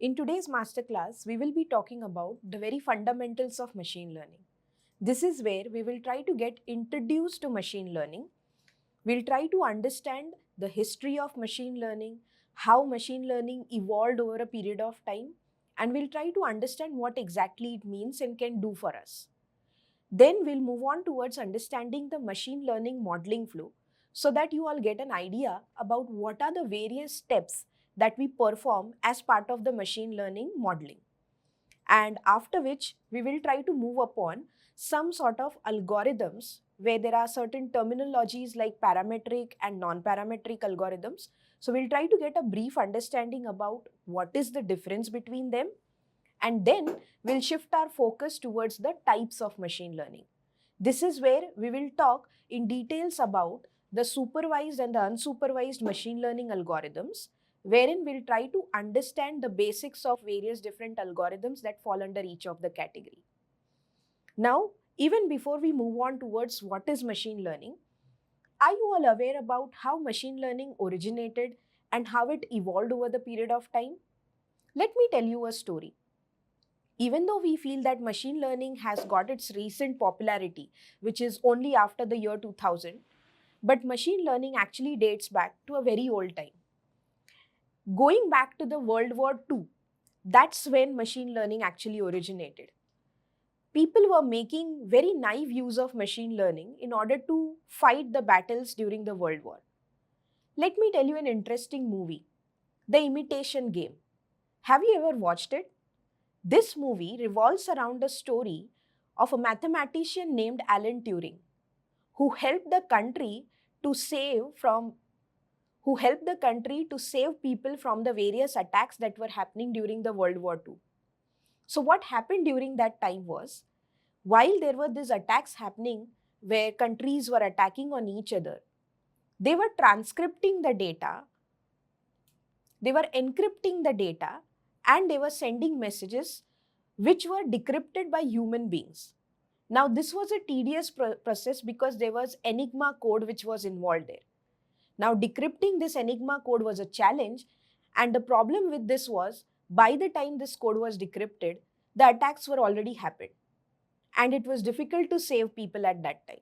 In today's masterclass, we will be talking about the very fundamentals of machine learning. This is where we will try to get introduced to machine learning. We'll try to understand the history of machine learning, how machine learning evolved over a period of time, and we'll try to understand what exactly it means and can do for us. Then we'll move on towards understanding the machine learning modeling flow so that you all get an idea about what are the various steps that we perform as part of the machine learning modeling. And after which we will try to move upon some sort of algorithms where there are certain terminologies like parametric and non-parametric algorithms. So we'll try to get a brief understanding about what is the difference between them, and then we'll shift our focus towards the types of machine learning. This is where we will talk in details about the supervised and the unsupervised machine learning algorithms, wherein we'll try to understand the basics of various different algorithms that fall under each of the category. Now, even before we move on towards what is machine learning, are you all aware about how machine learning originated and how it evolved over the period of time? Let me tell you a story. Even though we feel that machine learning has got its recent popularity, which is only after the year 2000, but machine learning actually dates back to a very old time. Going back to the World War II, that's when machine learning actually originated. People were making very naive use of machine learning in order to fight the battles during the World War. Let me tell you an interesting movie, The Imitation Game. Have you ever watched it? This movie revolves around the story of a mathematician named Alan Turing, who helped the country to save people from the various attacks that were happening during the World War II. So what happened during that time was, while there were these attacks happening where countries were attacking on each other, they were transcripting the data, they were encrypting the data, and they were sending messages which were decrypted by human beings. Now, this was a tedious process because there was Enigma code which was involved there. Now, decrypting this Enigma code was a challenge, and the problem with this was, by the time this code was decrypted, the attacks were already happened, and it was difficult to save people at that time.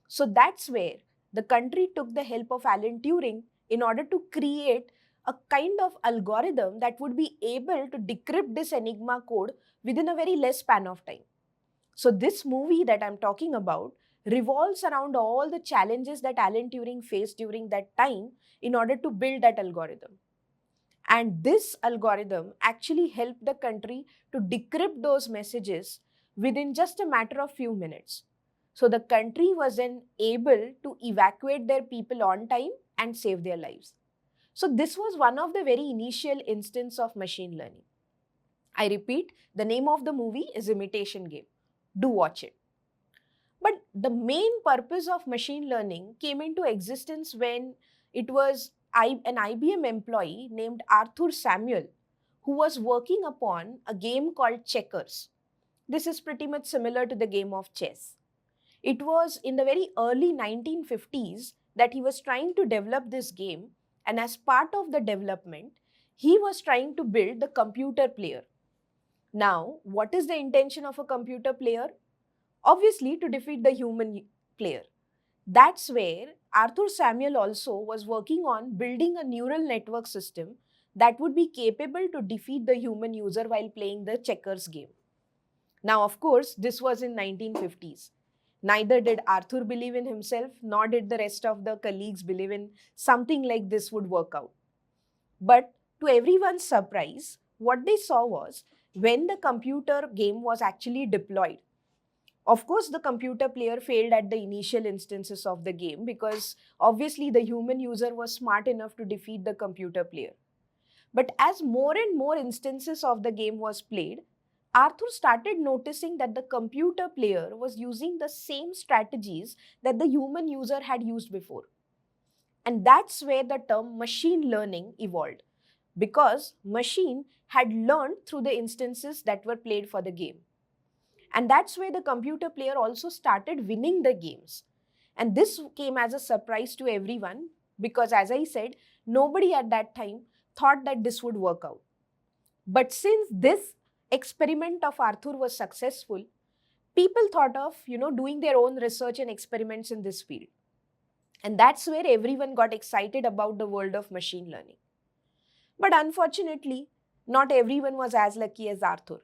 So that's where the country took the help of Alan Turing in order to create a kind of algorithm that would be able to decrypt this Enigma code within a very less span of time. So this movie that I'm talking about revolves around all the challenges that Alan Turing faced during that time in order to build that algorithm. And this algorithm actually helped the country to decrypt those messages within just a matter of few minutes. So the country was then able to evacuate their people on time and save their lives. So this was one of the very initial instances of machine learning. I repeat, the name of the movie is Imitation Game. Do watch it. But the main purpose of machine learning came into existence when it was an IBM employee named Arthur Samuel who was working upon a game called checkers. This is pretty much similar to the game of chess. It was in the very early 1950s that he was trying to develop this game, and as part of the development, he was trying to build the computer player. Now, what is the intention of a computer player? Obviously, to defeat the human player. That's where Arthur Samuel also was working on building a neural network system that would be capable to defeat the human user while playing the checkers game. Now, of course, this was in 1950s. Neither did Arthur believe in himself, nor did the rest of the colleagues believe in something like this would work out. But to everyone's surprise, what they saw was when the computer game was actually deployed. Of course, the computer player failed at the initial instances of the game because obviously the human user was smart enough to defeat the computer player. But as more and more instances of the game was played, Arthur started noticing that the computer player was using the same strategies that the human user had used before. And that's where the term machine learning evolved, because machine had learned through the instances that were played for the game. And that's where the computer player also started winning the games. And this came as a surprise to everyone because, as I said, nobody at that time thought that this would work out. But since this experiment of Arthur was successful, people thought of, doing their own research and experiments in this field. And that's where everyone got excited about the world of machine learning. But unfortunately, not everyone was as lucky as Arthur.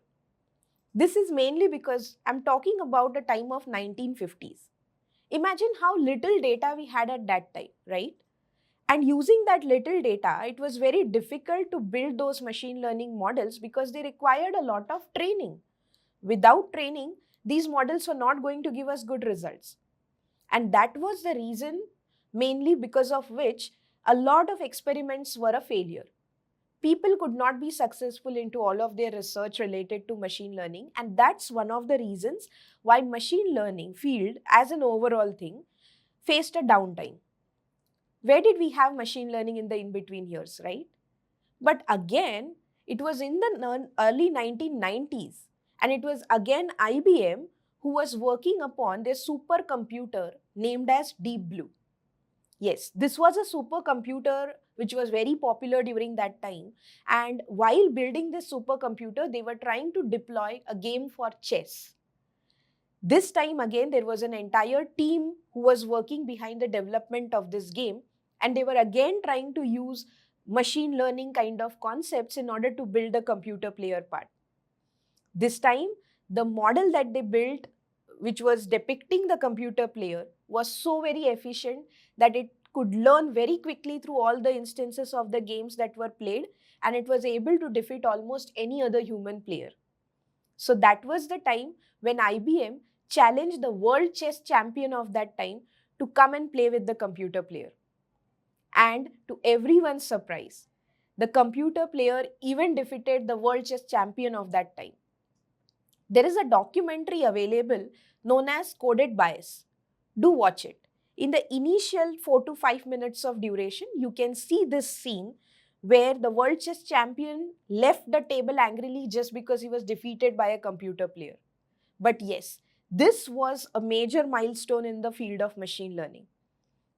This is mainly because I'm talking about the time of 1950s. Imagine how little data we had at that time, right? And using that little data, it was very difficult to build those machine learning models because they required a lot of training. Without training, these models were not going to give us good results. And that was the reason, mainly because of which a lot of experiments were a failure. People could not be successful into all of their research related to machine learning, and that's one of the reasons why machine learning field as an overall thing faced a downtime. Where did we have machine learning in the in-between years, right? But again, it was in the early 1990s, and it was again IBM who was working upon their supercomputer named as Deep Blue. Yes, this was a supercomputer which was very popular during that time. And while building this supercomputer, they were trying to deploy a game for chess. This time again, there was an entire team who was working behind the development of this game. And they were again trying to use machine learning kind of concepts in order to build the computer player part. This time, the model that they built, which was depicting the computer player, was so very efficient that it could learn very quickly through all the instances of the games that were played, and it was able to defeat almost any other human player. So that was the time when IBM challenged the world chess champion of that time to come and play with the computer player. And to everyone's surprise, the computer player even defeated the world chess champion of that time. There is a documentary available known as Coded Bias. Do watch it. In the initial 4 to 5 minutes of duration, you can see this scene where the world chess champion left the table angrily just because he was defeated by a computer player. But yes, this was a major milestone in the field of machine learning.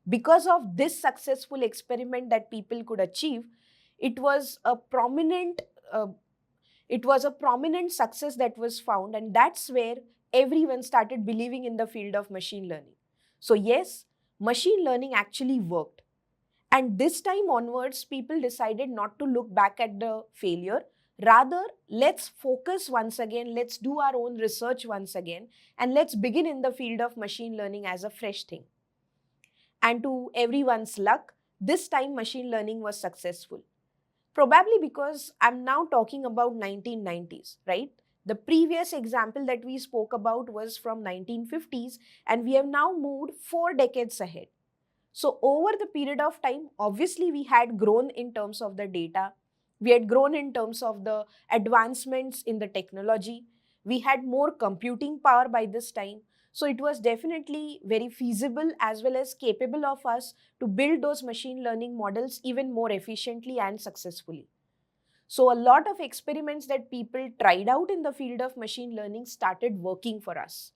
Because of this successful experiment that people could achieve, it was a prominent success that was found, and that's where everyone started believing in the field of machine learning. So yes, machine learning actually worked. And this time onwards, people decided not to look back at the failure. Rather, let's focus once again, let's do our own research once again, and let's begin in the field of machine learning as a fresh thing. And to everyone's luck, this time machine learning was successful. Probably because I'm now talking about 1990s, right? The previous example that we spoke about was from 1950s, and we have now moved 4 decades ahead. So over the period of time, obviously we had grown in terms of the data. We had grown in terms of the advancements in the technology. We had more computing power by this time. So it was definitely very feasible as well as capable of us to build those machine learning models even more efficiently and successfully. So a lot of experiments that people tried out in the field of machine learning started working for us.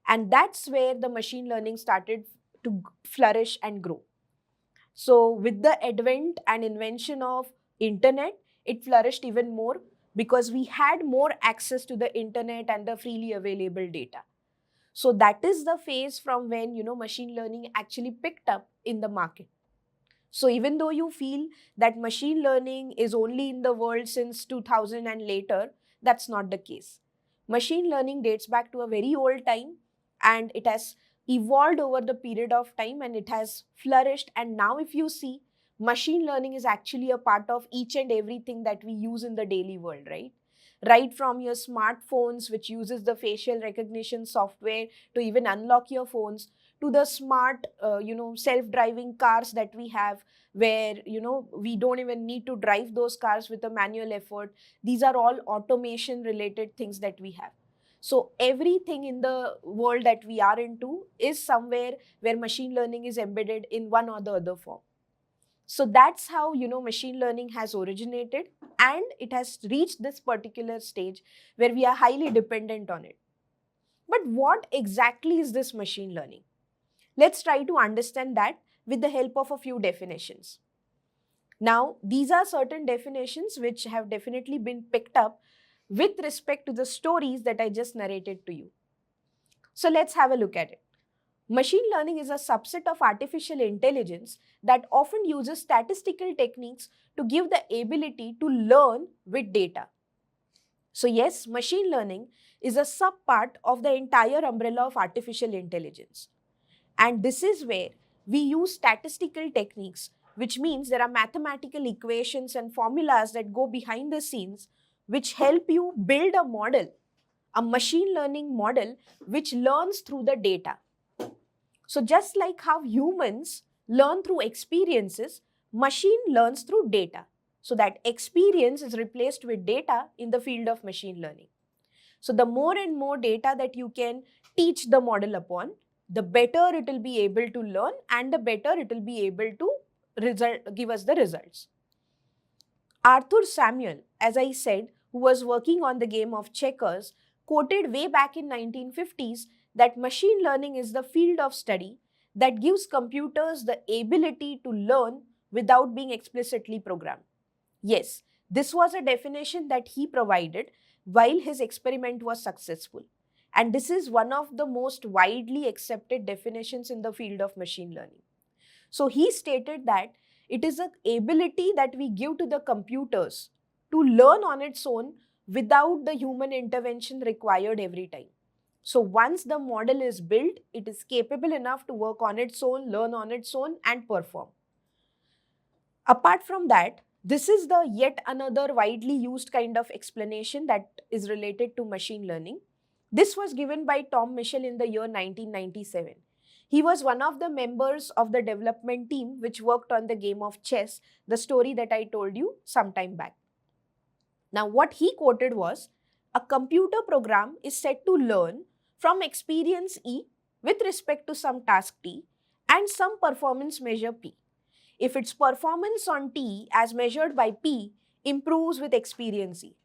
And that's where the machine learning started to flourish and grow. So with the advent and invention of internet, it flourished even more because we had more access to the internet and the freely available data. So that is the phase from when, machine learning actually picked up in the market. So even though you feel that machine learning is only in the world since 2000 and later, that's not the case. Machine learning dates back to a very old time, and it has evolved over the period of time, and it has flourished. And now if you see, machine learning is actually a part of each and everything that we use in the daily world, right? Right from your smartphones, which uses the facial recognition software to even unlock your phones, to the smart, self-driving cars that we have, where, we don't even need to drive those cars with a manual effort. These are all automation related things that we have. So everything in the world that we are into is somewhere where machine learning is embedded in one or the other form. So that's how, machine learning has originated, and it has reached this particular stage where we are highly dependent on it. But what exactly is this machine learning? Let's try to understand that with the help of a few definitions. Now, these are certain definitions which have definitely been picked up with respect to the stories that I just narrated to you. So let's have a look at it. Machine learning is a subset of artificial intelligence that often uses statistical techniques to give the ability to learn with data. So yes, machine learning is a subpart of the entire umbrella of artificial intelligence. And this is where we use statistical techniques, which means there are mathematical equations and formulas that go behind the scenes, which help you build a model, a machine learning model, which learns through the data. So just like how humans learn through experiences, machine learns through data. So that experience is replaced with data in the field of machine learning. So the more and more data that you can teach the model upon, the better it will be able to learn and the better it will be able to give us the results. Arthur Samuel, as I said, who was working on the game of checkers, quoted way back in 1950s that machine learning is the field of study that gives computers the ability to learn without being explicitly programmed. Yes, this was a definition that he provided while his experiment was successful. And this is one of the most widely accepted definitions in the field of machine learning. So he stated that it is an ability that we give to the computers to learn on its own without the human intervention required every time. So once the model is built, it is capable enough to work on its own, learn on its own, and perform. Apart from that, this is the yet another widely used kind of explanation that is related to machine learning. This was given by Tom Mischel in the year 1997. He was one of the members of the development team which worked on the game of chess, the story that I told you some time back. Now, what he quoted was, a computer program is said to learn from experience E with respect to some task T and some performance measure P. If its performance on T as measured by P improves with experience E.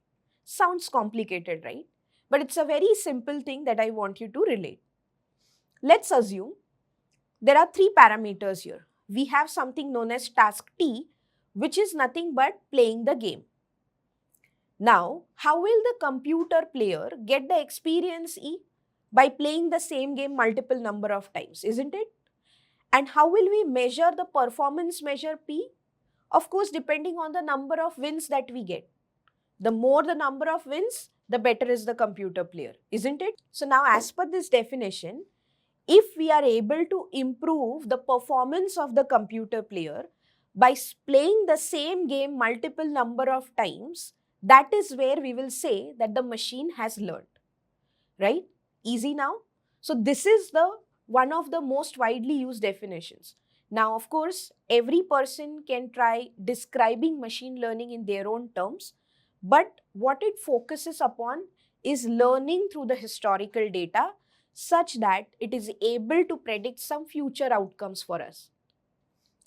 Sounds complicated, right? But it's a very simple thing that I want you to relate. Let's assume there are three parameters here. We have something known as task T, which is nothing but playing the game. Now, how will the computer player get the experience E? By playing the same game multiple number of times, isn't it? And how will we measure the performance measure P? Of course, depending on the number of wins that we get. The more the number of wins, the better is the computer player, isn't it? So now, as per this definition, if we are able to improve the performance of the computer player by playing the same game multiple number of times, that is where we will say that the machine has learned, right? Easy now? So this is the one of the most widely used definitions. Now, of course, every person can try describing machine learning in their own terms, but what it focuses upon is learning through the historical data such that it is able to predict some future outcomes for us.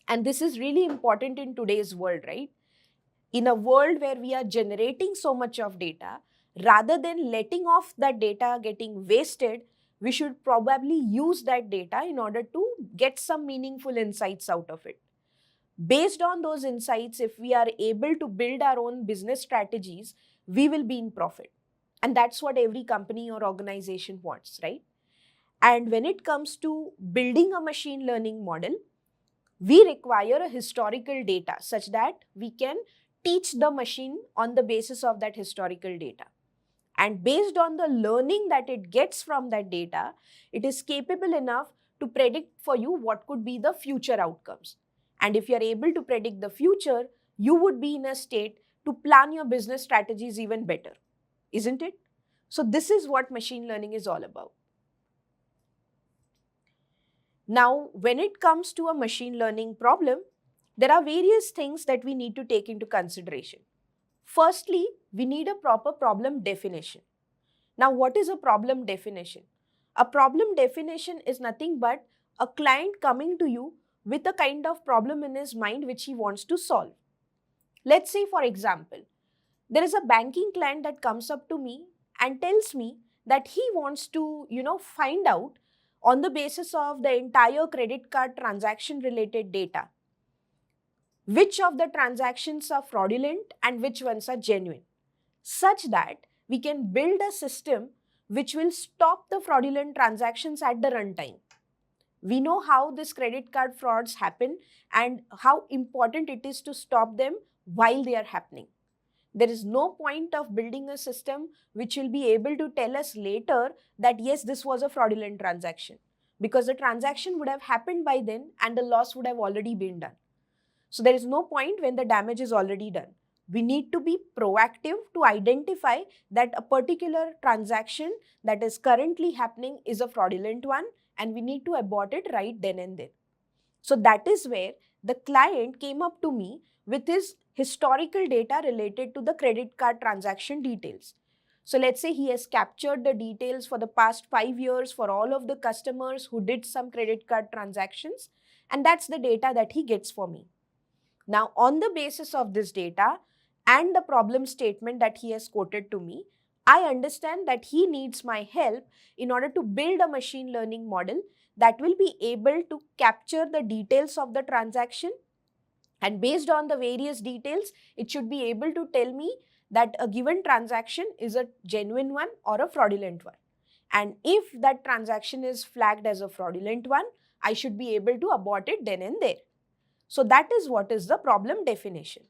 And this is really important in today's world, right? In a world where we are generating so much of data, rather than letting off that data getting wasted, we should probably use that data in order to get some meaningful insights out of it. Based on those insights, if we are able to build our own business strategies, we will be in profit. And that's what every company or organization wants, right? And when it comes to building a machine learning model, we require a historical data such that we can teach the machine on the basis of that historical data. And based on the learning that it gets from that data, it is capable enough to predict for you what could be the future outcomes. And if you are able to predict the future, you would be in a state to plan your business strategies even better, isn't it? So this is what machine learning is all about. Now, when it comes to a machine learning problem, there are various things that we need to take into consideration. Firstly, we need a proper problem definition. Now, what is a problem definition? A problem definition is nothing but a client coming to you with a kind of problem in his mind which he wants to solve. Let's say, for example, there is a banking client that comes up to me and tells me that he wants to, find out on the basis of the entire credit card transaction related data, which of the transactions are fraudulent and which ones are genuine, such that we can build a system which will stop the fraudulent transactions at the runtime. We know how these credit card frauds happen and how important it is to stop them while they are happening. There is no point of building a system which will be able to tell us later that yes, this was a fraudulent transaction, because the transaction would have happened by then and the loss would have already been done. So there is no point when the damage is already done. We need to be proactive to identify that a particular transaction that is currently happening is a fraudulent one, and we need to abort it right then and there. So that is where the client came up to me with his historical data related to the credit card transaction details. So let's say he has captured the details for the past 5 years for all of the customers who did some credit card transactions, and that's the data that he gets for me. Now, on the basis of this data and the problem statement that he has quoted to me, I understand that he needs my help in order to build a machine learning model that will be able to capture the details of the transaction, and based on the various details, it should be able to tell me that a given transaction is a genuine one or a fraudulent one. And if that transaction is flagged as a fraudulent one, I should be able to abort it then and there. So that is what is the problem definition.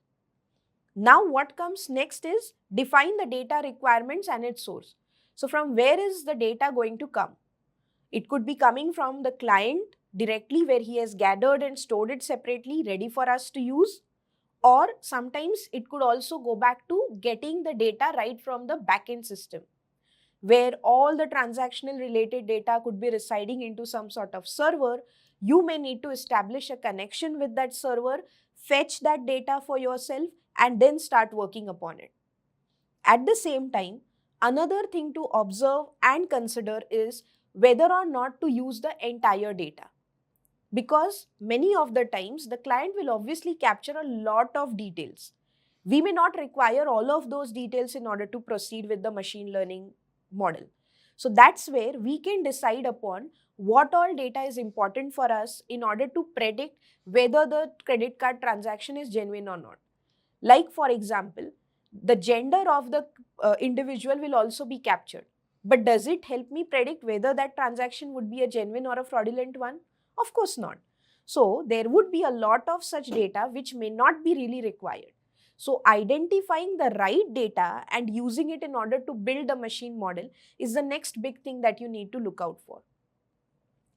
Now what comes next is define the data requirements and its source. So from where is the data going to come? It could be coming from the client directly, where he has gathered and stored it separately ready for us to use, or sometimes it could also go back to getting the data right from the backend system, where all the transactional related data could be residing into some sort of server. You may need to establish a connection with that server, fetch that data for yourself, and then start working upon it. At the same time, another thing to observe and consider is whether or not to use the entire data. Because many of the times the client will obviously capture a lot of details. We may not require all of those details in order to proceed with the machine learning model. So that's where we can decide upon what all data is important for us in order to predict whether the credit card transaction is genuine or not. Like for example, the gender of the individual will also be captured. But does it help me predict whether that transaction would be a genuine or a fraudulent one? Of course not. So there would be a lot of such data which may not be really required. So identifying the right data and using it in order to build a machine model is the next big thing that you need to look out for.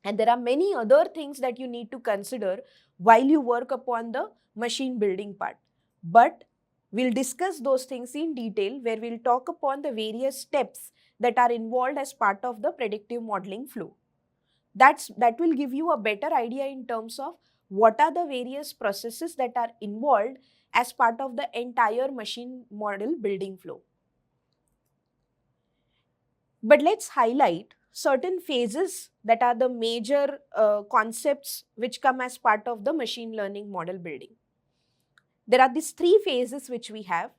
And there are many other things that you need to consider while you work upon the machine building part. But we'll discuss those things in detail, where we'll talk upon the various steps that are involved as part of the predictive modeling flow. That will give you a better idea in terms of what are the various processes that are involved as part of the entire machine model building flow. But let's highlight certain phases that are the major concepts which come as part of the machine learning model building. There are these 3 phases which we have,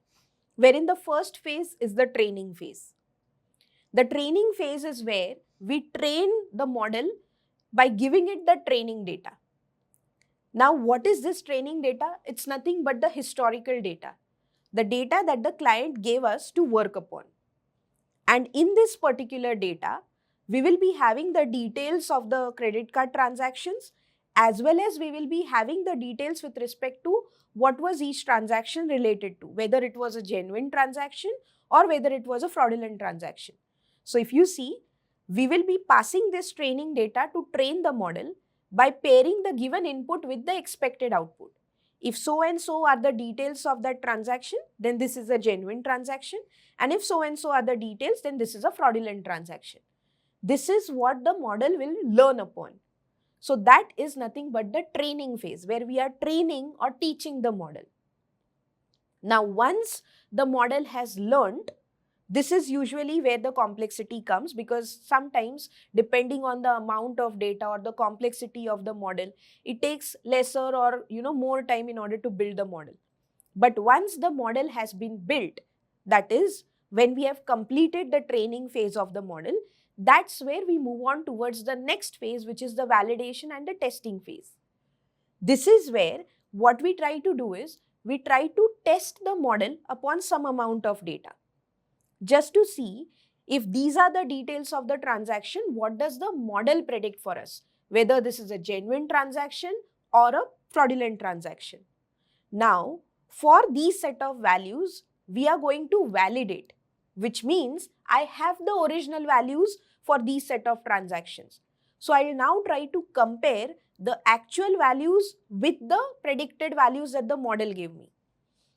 wherein the first phase is the training phase. The training phase is where we train the model by giving it the training data. Now, what is this training data? It's nothing but the historical data, the data that the client gave us to work upon. And in this particular data, we will be having the details of the credit card transactions, as well as we will be having the details with respect to what was each transaction related to, whether it was a genuine transaction or whether it was a fraudulent transaction. So if you see, we will be passing this training data to train the model by pairing the given input with the expected output. If so and so are the details of that transaction, then this is a genuine transaction. And if so and so are the details, then this is a fraudulent transaction. This is what the model will learn upon. So that is nothing but the training phase, where we are training or teaching the model. Now, once the model has learned, this is usually where the complexity comes, because sometimes depending on the amount of data or the complexity of the model, it takes lesser or more time in order to build the model. But once the model has been built, that is when we have completed the training phase of the model, that's where we move on towards the next phase, which is the validation and the testing phase. This is where what we try to do is, we try to test the model upon some amount of data, just to see if these are the details of the transaction, what does the model predict for us, whether this is a genuine transaction or a fraudulent transaction. Now, for these set of values, we are going to validate, which means I have the original values for these set of transactions. So I will now try to compare the actual values with the predicted values that the model gave me.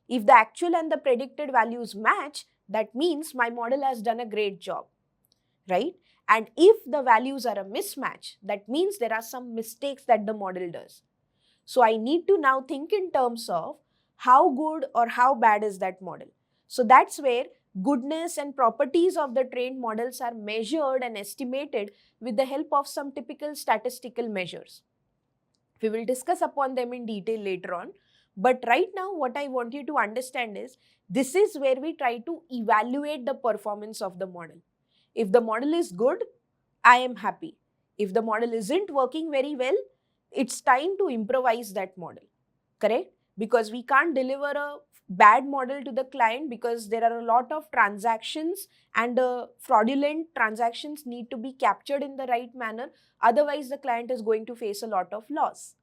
If the actual and the predicted values match, that means my model has done a great job, right? And if the values are a mismatch, that means there are some mistakes that the model does. So I need to now think in terms of how good or how bad is that model. So that's where goodness and properties of the trained models are measured and estimated with the help of some typical statistical measures. We will discuss upon them in detail later on. But right now, what I want you to understand is, this is where we try to evaluate the performance of the model. If the model is good, I am happy. If the model isn't working very well, it's time to improvise that model, correct? Because we can't deliver a bad model to the client because there are a lot of transactions and fraudulent transactions need to be captured in the right manner. Otherwise, the client is going to face a lot of loss.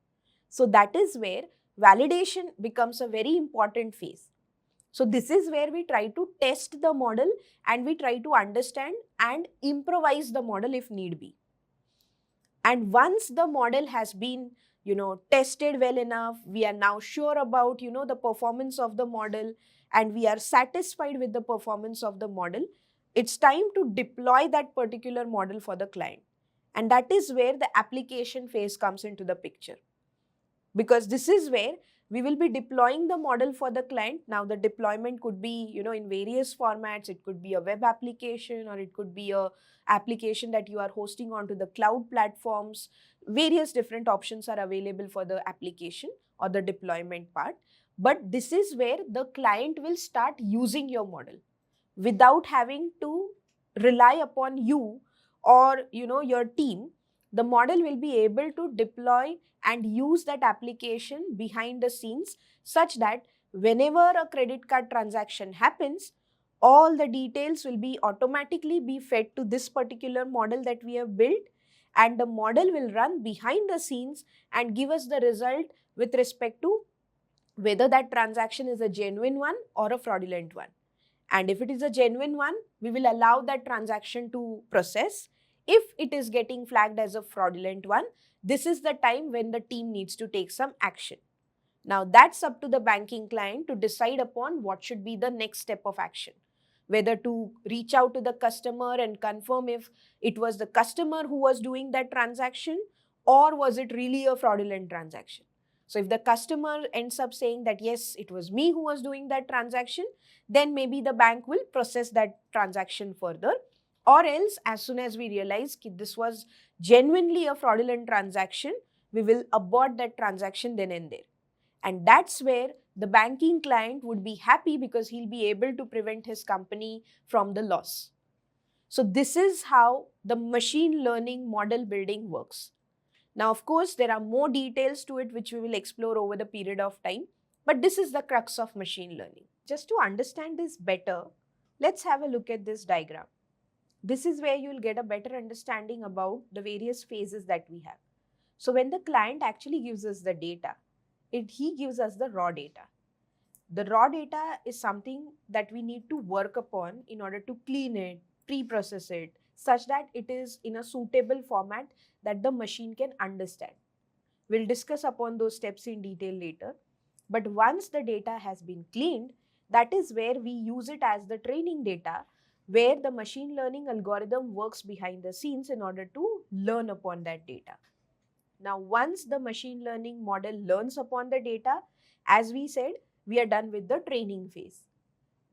So that is where validation becomes a very important phase. So this is where we try to test the model and we try to understand and improvise the model if need be. And once the model has been, tested well enough, we are now sure about, the performance of the model, and we are satisfied with the performance of the model, it's time to deploy that particular model for the client. And that is where the application phase comes into the picture. Because this is where we will be deploying the model for the client. Now the deployment could be, in various formats. It could be a web application or it could be a application that you are hosting onto the cloud platforms. Various different options are available for the application or the deployment part. But this is where the client will start using your model without having to rely upon you or, your team. The model will be able to deploy and use that application behind the scenes such that whenever a credit card transaction happens, all the details will be automatically be fed to this particular model that we have built, and the model will run behind the scenes and give us the result with respect to whether that transaction is a genuine one or a fraudulent one. And if it is a genuine one, we will allow that transaction to process. If it is getting flagged as a fraudulent one, this is the time when the team needs to take some action. Now that's up to the banking client to decide upon what should be the next step of action. Whether to reach out to the customer and confirm if it was the customer who was doing that transaction or was it really a fraudulent transaction. So if the customer ends up saying that yes, it was me who was doing that transaction, then maybe the bank will process that transaction further. Or else, as soon as we realize that this was genuinely a fraudulent transaction, we will abort that transaction then and there. And that's where the banking client would be happy because he'll be able to prevent his company from the loss. So this is how the machine learning model building works. Now, of course, there are more details to it which we will explore over the period of time, but this is the crux of machine learning. Just to understand this better, let's have a look at this diagram. This is where you will get a better understanding about the various phases that we have. So when the client actually gives us the data, he gives us the raw data. The raw data is something that we need to work upon in order to clean it, pre-process it, such that it is in a suitable format that the machine can understand. We'll discuss upon those steps in detail later. But once the data has been cleaned, that is where we use it as the training data, where the machine learning algorithm works behind the scenes in order to learn upon that data. Now, once the machine learning model learns upon the data, as we said, we are done with the training phase.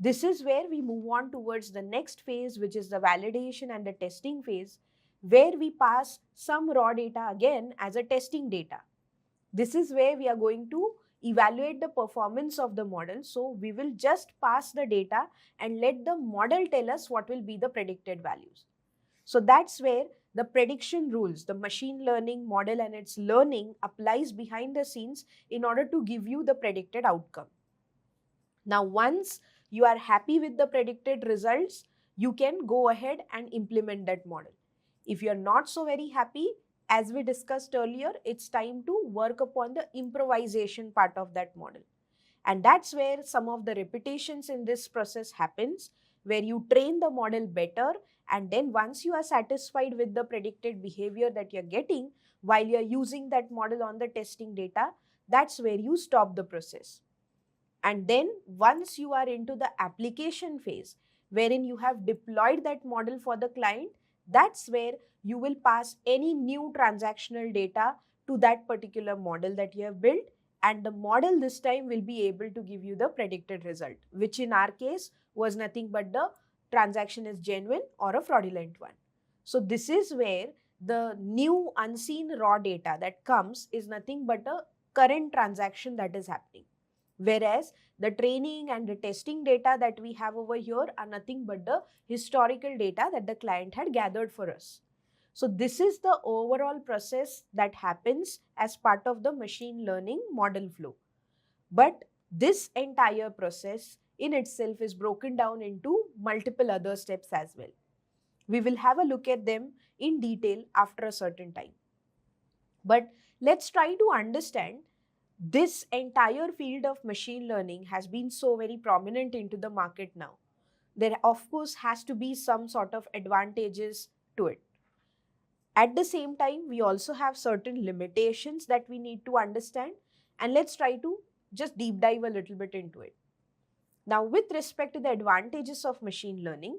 This is where we move on towards the next phase, which is the validation and the testing phase, where we pass some raw data again as a testing data. This is where we are going to evaluate the performance of the model. So we will just pass the data and let the model tell us what will be the predicted values. So that's where the prediction rules, the machine learning model and its learning applies behind the scenes in order to give you the predicted outcome. Now, once you are happy with the predicted results, you can go ahead and implement that model. If you are not so very happy, as we discussed earlier, it's time to work upon the improvisation part of that model. And that's where some of the repetitions in this process happens, where you train the model better, and then once you are satisfied with the predicted behavior that you're getting while you're using that model on the testing data, that's where you stop the process. And then once you are into the application phase, wherein you have deployed that model for the client, that's where you will pass any new transactional data to that particular model that you have built, and the model this time will be able to give you the predicted result, which in our case was nothing but the transaction is genuine or a fraudulent one. So this is where the new unseen raw data that comes is nothing but a current transaction that is happening. Whereas the training and the testing data that we have over here are nothing but the historical data that the client had gathered for us. So this is the overall process that happens as part of the machine learning model flow. But this entire process in itself is broken down into multiple other steps as well. We will have a look at them in detail after a certain time. But let's try to understand this entire field of machine learning has been so very prominent into the market now. There of course has to be some sort of advantages to it. At the same time, we also have certain limitations that we need to understand, and let's try to just deep dive a little bit into it. Now, with respect to the advantages of machine learning,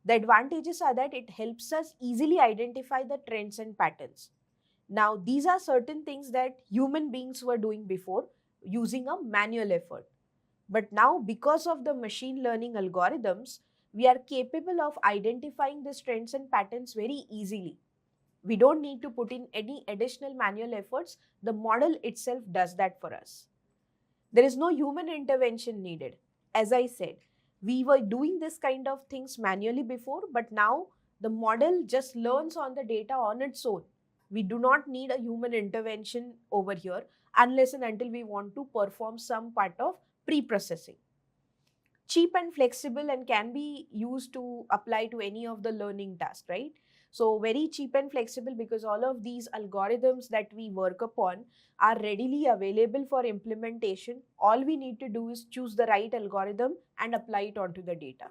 the advantages are that it helps us easily identify the trends and patterns. Now, these are certain things that human beings were doing before using a manual effort. But now, because of the machine learning algorithms, we are capable of identifying these trends and patterns very easily. We don't need to put in any additional manual efforts. The model itself does that for us. There is no human intervention needed. As I said, we were doing this kind of things manually before, but now the model just learns on the data on its own. We do not need a human intervention over here unless and until we want to perform some part of pre-processing. Cheap and flexible and can be used to apply to any of the learning tasks, right? So very cheap and flexible because all of these algorithms that we work upon are readily available for implementation. All we need to do is choose the right algorithm and apply it onto the data.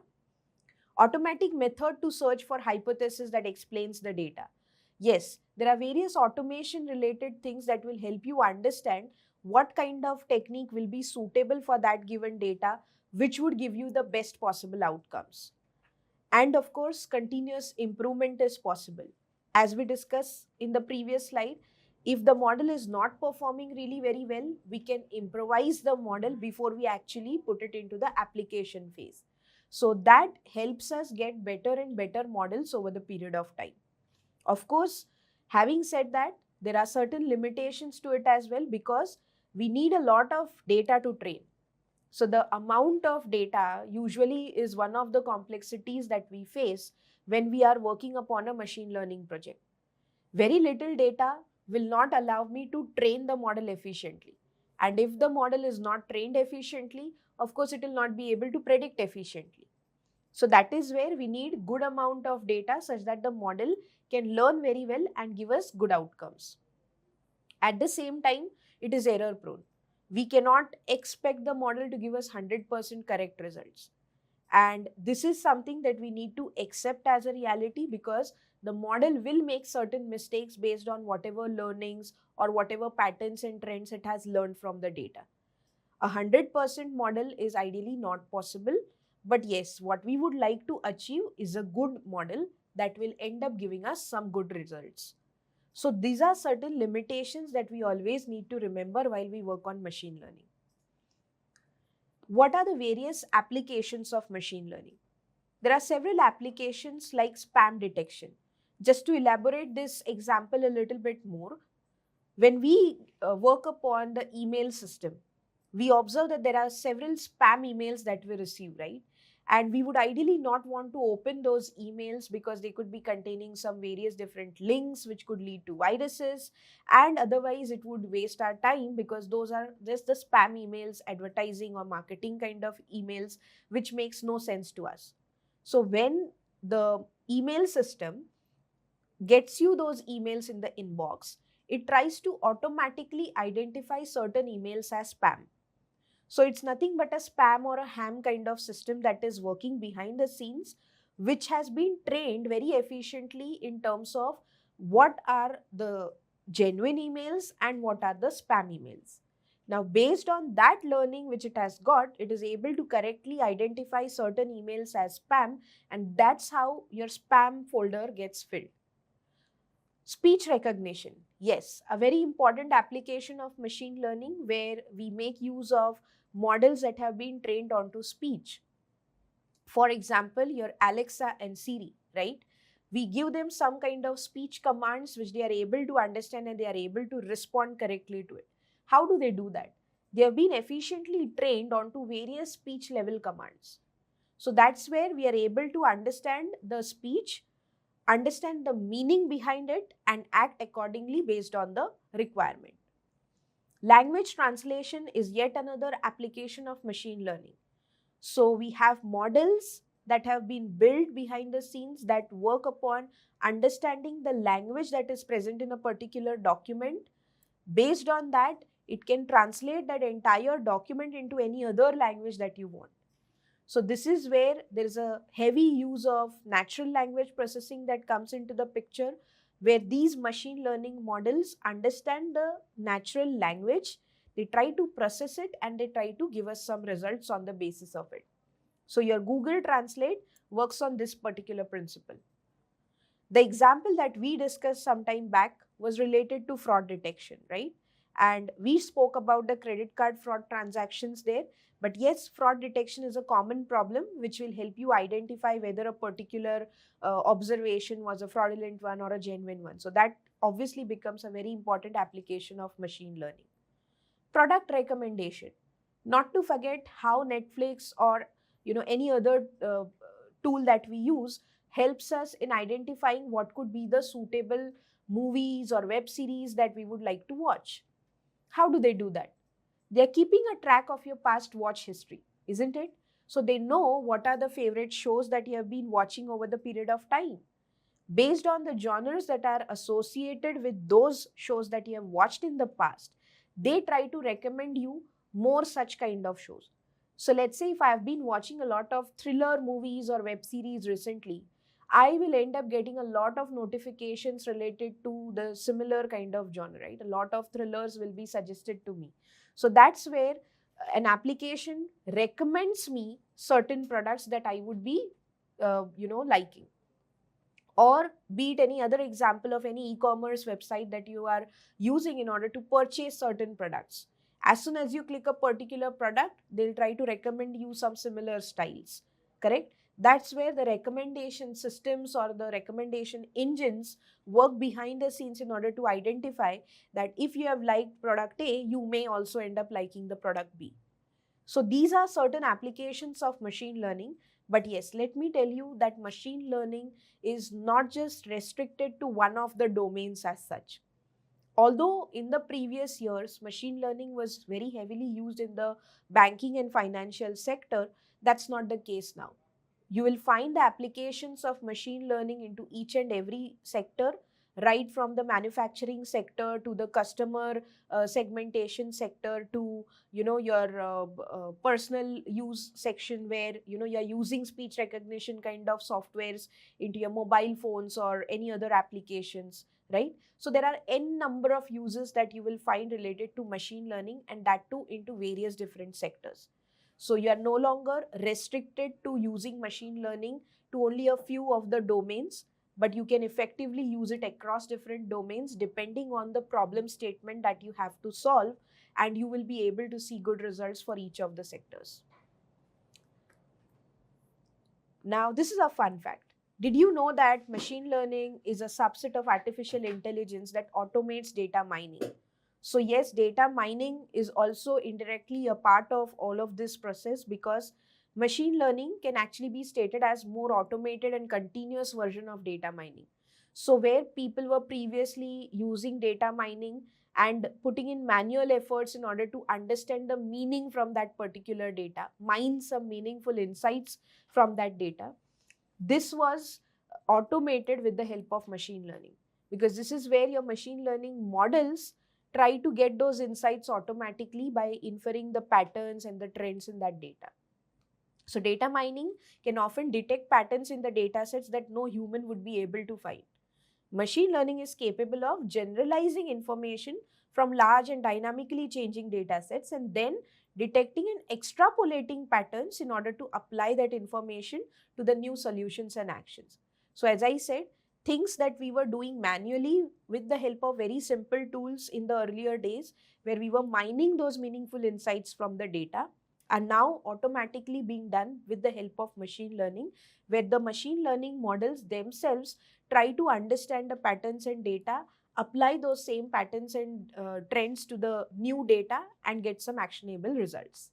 Automatic method to search for hypothesis that explains the data. Yes, there are various automation related things that will help you understand what kind of technique will be suitable for that given data, which would give you the best possible outcomes. And of course, continuous improvement is possible. As we discussed in the previous slide, if the model is not performing really very well, we can improvise the model before we actually put it into the application phase. So that helps us get better and better models over the period of time. Of course, having said that, there are certain limitations to it as well because we need a lot of data to train. So the amount of data usually is one of the complexities that we face when we are working upon a machine learning project. Very little data will not allow me to train the model efficiently. And if the model is not trained efficiently, of course, it will not be able to predict efficiently. So that is where we need good amount of data such that the model can learn very well and give us good outcomes. At the same time, it is error prone. We cannot expect the model to give us 100% correct results. And this is something that we need to accept as a reality because the model will make certain mistakes based on whatever learnings or whatever patterns and trends it has learned from the data. 100% model is ideally not possible. But yes, what we would like to achieve is a good model that will end up giving us some good results. So these are certain limitations that we always need to remember while we work on machine learning. What are the various applications of machine learning? There are several applications like spam detection. Just to elaborate this example a little bit more, when we work upon the email system, we observe that there are several spam emails that we receive, right? And we would ideally not want to open those emails because they could be containing some various different links which could lead to viruses, and otherwise it would waste our time because those are just the spam emails, advertising or marketing kind of emails, which makes no sense to us. So when the email system gets you those emails in the inbox, it tries to automatically identify certain emails as spam. So it's nothing but a spam or a ham kind of system that is working behind the scenes, which has been trained very efficiently in terms of what are the genuine emails and what are the spam emails. Now, based on that learning which it has got, it is able to correctly identify certain emails as spam, and that's how your spam folder gets filled. Speech recognition. Yes, a very important application of machine learning where we make use of models that have been trained onto speech. For example, your Alexa and Siri, right? We give them some kind of speech commands which they are able to understand and they are able to respond correctly to it. How do they do that? They have been efficiently trained onto various speech level commands. So that's where we are able to understand the speech, understand the meaning behind it, and act accordingly based on the requirement. Language translation is yet another application of machine learning. So we have models that have been built behind the scenes that work upon understanding the language that is present in a particular document. Based on that, it can translate that entire document into any other language that you want. So this is where there is a heavy use of natural language processing that comes into the picture, where these machine learning models understand the natural language, they try to process it, and they try to give us some results on the basis of it. So your Google Translate works on this particular principle. The example that we discussed some time back was related to fraud detection, right? And we spoke about the credit card fraud transactions there. But yes, fraud detection is a common problem which will help you identify whether a particular observation was a fraudulent one or a genuine one. So that obviously becomes a very important application of machine learning. Product recommendation. Not to forget how Netflix or any other tool that we use helps us in identifying what could be the suitable movies or web series that we would like to watch. How do they do that? They're keeping a track of your past watch history, isn't it? So they know what are the favorite shows that you have been watching over the period of time. Based on the genres that are associated with those shows that you have watched in the past, they try to recommend you more such kind of shows. So let's say if I have been watching a lot of thriller movies or web series recently, I will end up getting a lot of notifications related to the similar kind of genre, right? A lot of thrillers will be suggested to me. So that's where an application recommends me certain products that I would be, liking. Or be it any other example of any e-commerce website that you are using in order to purchase certain products. As soon as you click a particular product, they'll try to recommend you some similar styles, correct? That's where the recommendation systems or the recommendation engines work behind the scenes in order to identify that if you have liked product A, you may also end up liking the product B. So these are certain applications of machine learning. But yes, let me tell you that machine learning is not just restricted to one of the domains as such. Although in the previous years, machine learning was very heavily used in the banking and financial sector, that's not the case now. You will find the applications of machine learning into each and every sector, right from the manufacturing sector to the customer segmentation sector to your personal use section, where you're using speech recognition kind of softwares into your mobile phones or any other applications, right? So there are n number of uses that you will find related to machine learning, and that too into various different sectors. So you are no longer restricted to using machine learning to only a few of the domains, but you can effectively use it across different domains depending on the problem statement that you have to solve, and you will be able to see good results for each of the sectors. Now, this is a fun fact. Did you know that machine learning is a subset of artificial intelligence that automates data mining? So yes, data mining is also indirectly a part of all of this process, because Machine learning can actually be stated as more automated and continuous version of data mining. So where people were previously using data mining and putting in manual efforts in order to understand the meaning from that particular data, mine some meaningful insights from that data, this was automated with the help of machine learning, because this is where your machine learning models try to get those insights automatically by inferring the patterns and the trends in that data. So data mining can often detect patterns in the data sets that no human would be able to find. Machine learning is capable of generalizing information from large and dynamically changing data sets and then detecting and extrapolating patterns in order to apply that information to the new solutions and actions. So, as I said, things that we were doing manually with the help of very simple tools in the earlier days, where we were mining those meaningful insights from the data, are now automatically being done with the help of machine learning, where the machine learning models themselves try to understand the patterns and data, apply those same patterns and trends to the new data, and get some actionable results.